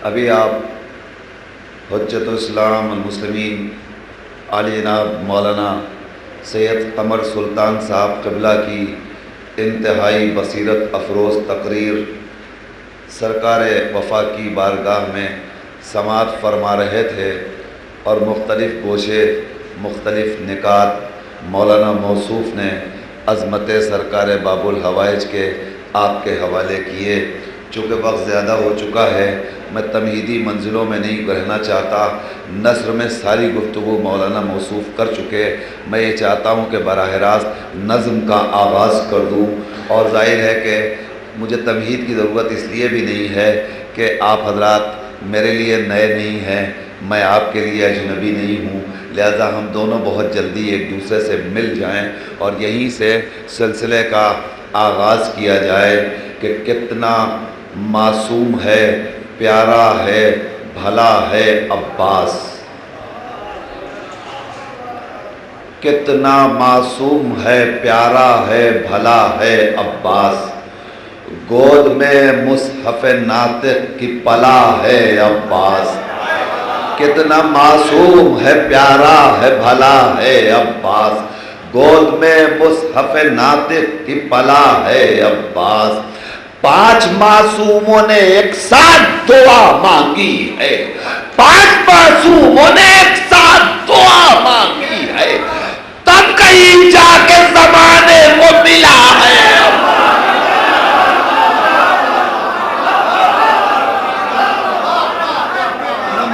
ابھی آپ حجت الاسلام المسلمین عالی جناب مولانا سید قمر سلطان صاحب قبلہ کی انتہائی بصیرت افروز تقریر سرکار وفا کی بارگاہ میں سماعت فرما رہے تھے، اور مختلف گوشے مختلف نکات مولانا موصوف نے عظمت سرکار باب الحوائج کے آپ کے حوالے کیے۔ چونکہ وقت زیادہ ہو چکا ہے، میں تمہیدی منزلوں میں نہیں رہنا چاہتا، نثر میں ساری گفتگو مولانا موصوف کر چکے۔ میں یہ چاہتا ہوں کہ براہ راست نظم کا آغاز کر دوں، اور ظاہر ہے کہ مجھے تمہید کی ضرورت اس لیے بھی نہیں ہے کہ آپ حضرات میرے لیے نئے نہیں ہیں، میں آپ کے لیے اجنبی نہیں ہوں، لہذا ہم دونوں بہت جلدی ایک دوسرے سے مل جائیں اور یہیں سے سلسلے کا آغاز کیا جائے کہ کتنا معصوم ہے، پیارا ہے، بھلا ہے عباس، کتنا معصوم ہے، پیارا ہے، بھلا ہے عباس، گود میں مصحف ناطق کی پلا ہے عباس، کتنا معصوم ہے، پیارا ہے، بھلا ہے عباس، گود میں مصحف ناطق کی پلا ہے عباس، 5 معصوموں نے ایک ساتھ دعا مانگی ہے، 5 معصوموں نے ایک ساتھ دعا مانگی ہے، تب کہیں جا کے زمانے کو ملا ہے۔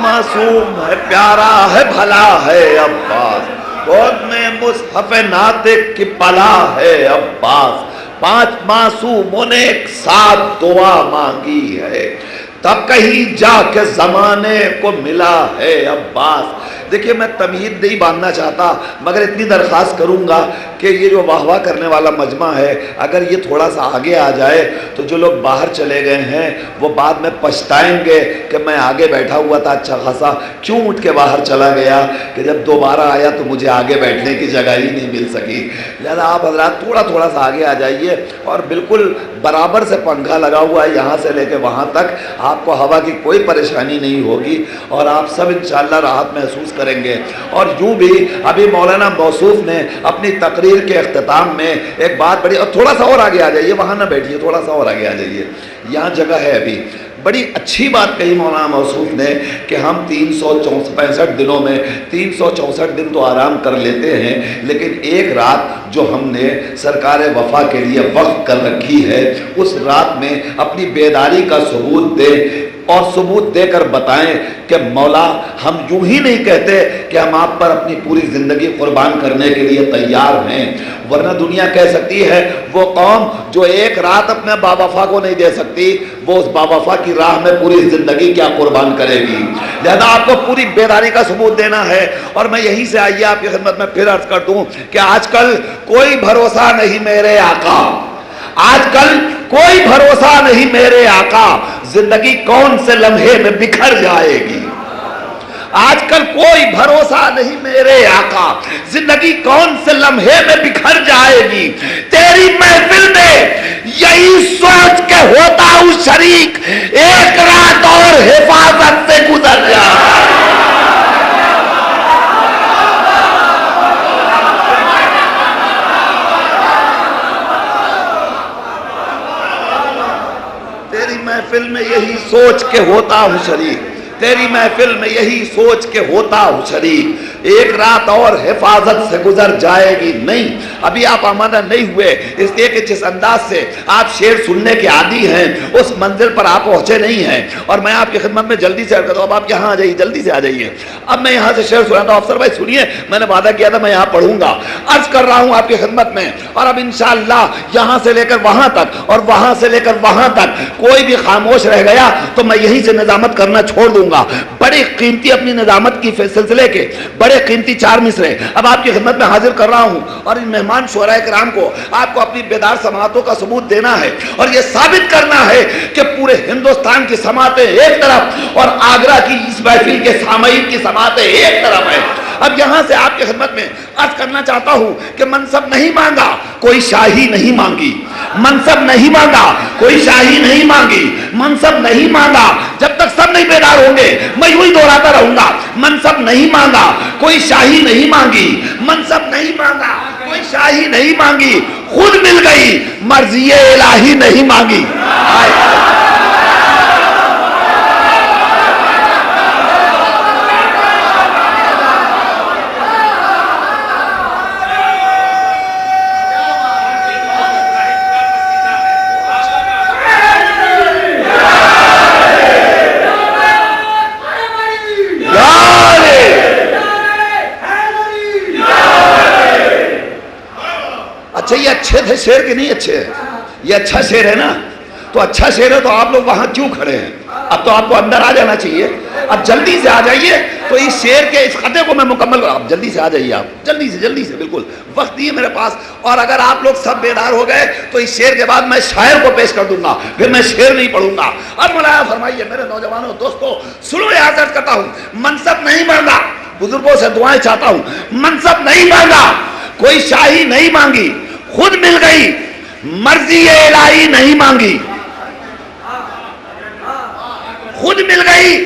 معصوم ہے، پیارا ہے، بھلا ہے عباس، گود میں مصحف ناطق کی پلا ہے عباس، 5 معصوموں نے ایک ساتھ دعا مانگی ہے، تب کہیں جا کے زمانے کو ملا ہے عباس۔ دیکھیے میں تمہید نہیں باندھنا چاہتا، مگر اتنی درخواست کروں گا کہ یہ جو واہ واہ کرنے والا مجمع ہے، اگر یہ تھوڑا سا آگے آ جائے تو جو لوگ باہر چلے گئے ہیں وہ بعد میں پچھتائیں گے کہ میں آگے بیٹھا ہوا تھا اچھا خاصا، کیوں اٹھ کے باہر چلا گیا، کہ جب دوبارہ آیا تو مجھے آگے بیٹھنے کی جگہ ہی نہیں مل سکی۔ لہذا آپ حضرات تھوڑا سا آگے آ جائیے، اور بالکل برابر سے پنکھا لگا ہوا ہے یہاں سے لے کے وہاں تک، آپ کو ہوا کی کوئی پریشانی نہیں ہوگی، اور آپ سب انشاءاللہ راحت محسوس کریں گے۔ اور یوں بھی ابھی مولانا موصوف نے اپنی تقریر کے اختتام میں ایک بات بڑی، اور تھوڑا سا اور آگے آ جائیے، وہاں نہ بیٹھیے، تھوڑا سا اور آگے آ جائیے، یہاں جگہ ہے ابھی، بڑی اچھی بات کہی مولانا موصوف نے کہ ہم 365 دنوں میں 364 دن تو آرام کر لیتے ہیں، لیکن ایک رات جو ہم نے سرکار وفا کے لیے وقف کر رکھی ہے، اس رات میں اپنی بیداری کا ثبوت دیں، اور ثبوت دے کر بتائیں کہ مولا ہم یوں ہی نہیں کہتے کہ ہم آپ پر اپنی پوری زندگی قربان کرنے کے لیے تیار ہیں، ورنہ دنیا کہہ سکتی ہے وہ قوم جو ایک رات اپنے باوفا کو نہیں دے سکتی، وہ اس باوفا کی راہ میں پوری زندگی کیا قربان کرے گی۔ لہذا آپ کو پوری بیداری کا ثبوت دینا ہے، اور میں یہیں سے آئیے آپ کی خدمت میں پھر عرض کر دوں کہ آج کل کوئی بھروسہ نہیں میرے آقا، آج کل کوئی بھروسہ نہیں میرے آقا، زندگی کون سے لمحے میں بکھر جائے گی، آج کل کوئی بھروسہ نہیں میرے آقا، زندگی کون سے لمحے میں بکھر جائے گی، تیری محفل میں یہی سوچ کے ہوتا ہوں شریک، ایک رات اور حفاظت سے گزر جائے۔ تیری محفل میں یہی سوچ کے ہوتا ہوں شریک، تیری محفل میں یہی سوچ کے ہوتا ہوں شریک، ایک رات اور حفاظت سے گزر جائے گی۔ نہیں، ابھی آپ آمادہ نہیں ہوئے، اس لیے کہ جس انداز سے آپ شعر سننے کے عادی ہیں اس منزل پر آپ پہنچے نہیں ہیں، اور میں آپ کی خدمت میں جلدی سے عرض کرتا ہوں، اب آپ یہاں آ جائیے، جلدی سے آ جائیے۔ اب میں یہاں سے شعر سناتا ہوں، افسر بھائی سنیے، میں نے وعدہ کیا تھا میں یہاں پڑھوں گا، عرض کر رہا ہوں آپ کی خدمت میں، اور اب انشاءاللہ یہاں سے لے کر وہاں تک اور وہاں سے لے کر وہاں تک کوئی بھی خاموش رہ گیا تو میں یہیں سے نظامت کرنا چھوڑ دوں گا۔ بڑے قیمتی اپنی نظامت کی سلسلے کے بڑے قیمتی 4 مصرے اب آپ کی خدمت میں حاضر کر رہا ہوں، اور ان مہمان شعراء کرام کو آپ کو اپنی بیدار سماعتوں کا ثبوت دینا ہے، اور یہ ثابت کرنا ہے کہ پورے ہندوستان کی سماعتیں ایک طرف اور آگرہ کی اس محفل کے سامعین کی سماعتیں ایک طرف ہے۔ اب یہاں سے آپ کی خدمت میں عرض کرنا چاہتا ہوں کہ منصب نہیں مانگا، کوئی شاہی نہیں مانگی، منصب نہیں مانگا، کوئی شاہی نہیں مانگی، منصب نہیں مانگا، جب تک سب نہیں بیدار بیدار ہوں گے. میں یوں ہی دہراتا رہوں گا. منصب نہیں مانگا, کوئی شاہی نہیں مانگی. منصب نہیں مانگا, کوئی شاہی نہیں مانگی, خود مل گئی. مرضی الہی نہیں مانگی. اچھا یہ اچھے تھے شعر کے نہیں اچھے ہیں؟ یہ اچھا شعر ہے نا؟ تو اچھا شعر ہے تو آپ لوگ وہاں کیوں کھڑے ہیں؟ اب تو آپ کو اندر آ جانا چاہیے. اب جلدی سے آ جائیے تو اس شعر کے اس خطے کو میں مکمل کروں. آپ جلدی سے آ جائیے, آپ جلدی سے بالکل وقت نہیں ہے میرے پاس. اور اگر آپ لوگ سب بیدار ہو گئے تو اس شعر کے بعد میں شاعر کو پیش کر دوں گا, پھر میں شعر نہیں پڑھوں گا. اب ملایا فرمائیے میرے نوجوانوں دوستوں, سنو یہ عرض کرتا ہوں. منصب نہیں مانگا, بزرگوں سے دعائیں چاہتا ہوں. منصب نہیں مانگا, کوئی شاہی نہیں مانگی, خود مل گئی. مرضی الہی نہیں مانگی, خود مل گئی.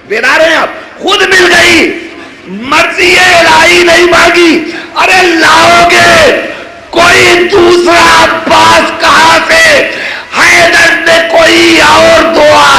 بیدار ہیں آپ؟ خود مل گئی, مرضی الہی نہیں مانگی. ارے لاؤ گے کوئی دوسرا عباس کہاں سے؟ حیدر نے کوئی اور دعا.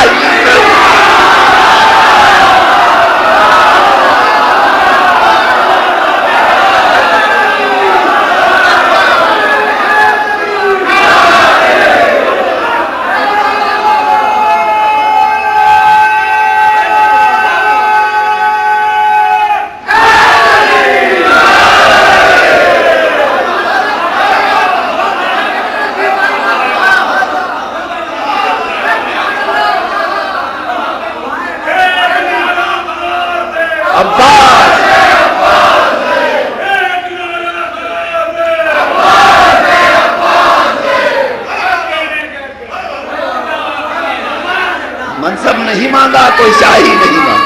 منصب نہیں مانگا, کوئی شاہی نہیں مانگا.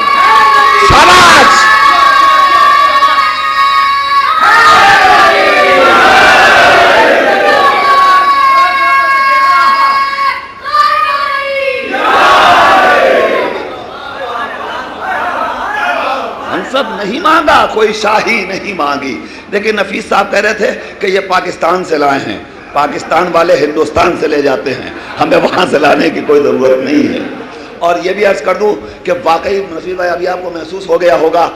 شاباش. منصب نہیں مانگا, کوئی شاہی نہیں مانگی. لیکن نفیس صاحب کہہ رہے تھے کہ یہ پاکستان سے لائے ہیں. پاکستان والے ہندوستان سے لے جاتے ہیں, ہمیں وہاں سے لانے کی کوئی ضرورت نہیں ہے. اور یہ بھی عرض کر دوں کہ واقعی نفیس بھائی ابھی آپ کو محسوس ہو گیا ہوگا,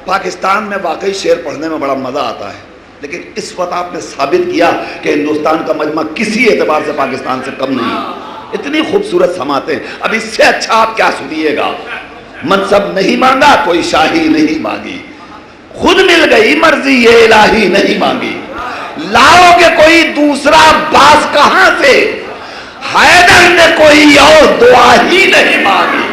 پاکستان میں واقعی شعر پڑھنے میں بڑا مزہ آتا ہے. لیکن اس وقت آپ نے ثابت کیا کہ ہندوستان کا مجمع کسی اعتبار سے پاکستان سے کم نہیں. اتنی خوبصورت سماعتیں, اب اس سے اچھا آپ کیا سنیے گا. منصب نہیں مانگا, کوئی شاہی نہیں مانگی, خود مل گئی. مرضی الہی نہیں مانگی. لاؤ کہ کوئی دوسرا عباس کہاں سے؟ حیدر نے کوئی اور دعا ہی نہیں مانگی.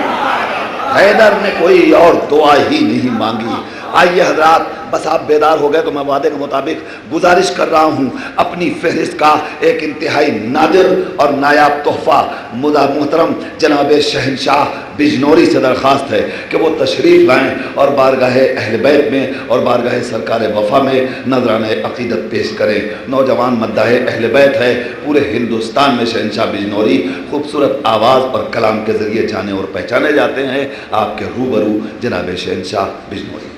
حیدر نے کوئی اور دعا ہی نہیں مانگی. آئیے حضرات, بس آپ بیدار ہو گئے تو میں وعدے کے مطابق گزارش کر رہا ہوں, اپنی فہرست کا ایک انتہائی نادر اور نایاب تحفہ محترم جناب شہنشاہ بجنوری سے درخواست ہے کہ وہ تشریف لائیں اور بارگاہ اہل بیت میں اور بارگاہ سرکار وفا میں نذرانہ عقیدت پیش کریں. نوجوان مداح اہل بیت ہے, پورے ہندوستان میں شہنشاہ بجنوری خوبصورت آواز اور کلام کے ذریعے جانے اور پہچانے جاتے ہیں. آپ کے روبرو جناب شہنشاہ بجنوری.